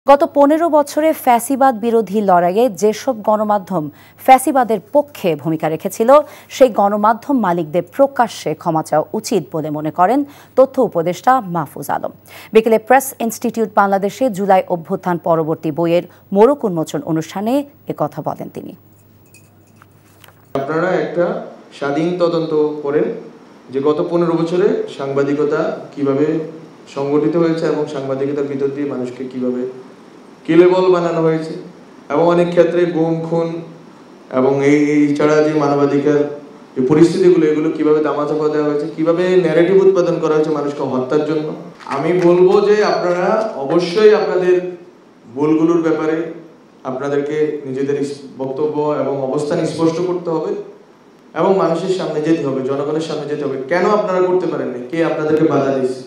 গত ১৫ বছরে ফ্যাসিবাদ বিরোধী লড়াইয়ে যেসব গণমাধ্যম ফ্যাসিবাদের পক্ষে ভূমিকা রেখেছিল সেই গণমাধ্যম মালিকদের প্রকাশ্যে ক্ষমা চাওয়া উচিত বলে মনে করেন তথ্য উপদেষ্টা মাহফুজ আলম। বিকেলে প্রেস ইনস্টিটিউট বাংলাদেশে জুলাই অভ্যুত্থান পরবর্তী বইয়ের মোড়ক উন্মোচন অনুষ্ঠানে একথা বলেন তিনি। আপনারা একটা স্বাধীন তদন্ত করেন যে গত ১৫ বছরে সাংবাদিকতা কিভাবে সংগঠিত হয়েছে এবং সাংবাদিকতার ভিতর দিয়ে মানুষকে কিভাবে কিলেবল বানানো হয়েছে এবং অনেক ক্ষেত্রে গুম খুন এবং এই ছাড়া যে মানবাধিকার যে পরিস্থিতিগুলো এগুলো কিভাবে দামাচাপা দেওয়া হয়েছে, কিভাবে ন্যারেটিভ উৎপাদন করা হয়েছে মানুষকে হত্যার জন্য। আমি বলবো যে আপনারা অবশ্যই আপনাদের ভুলগুলোর ব্যাপারে আপনাদেরকে নিজেদের বক্তব্য এবং অবস্থান স্পষ্ট করতে হবে এবং মানুষের সামনে যেতে হবে, জনগণের সামনে যেতে হবে। কেন আপনারা করতে পারেননি, কে আপনাদেরকে বাধা দিয়েছে।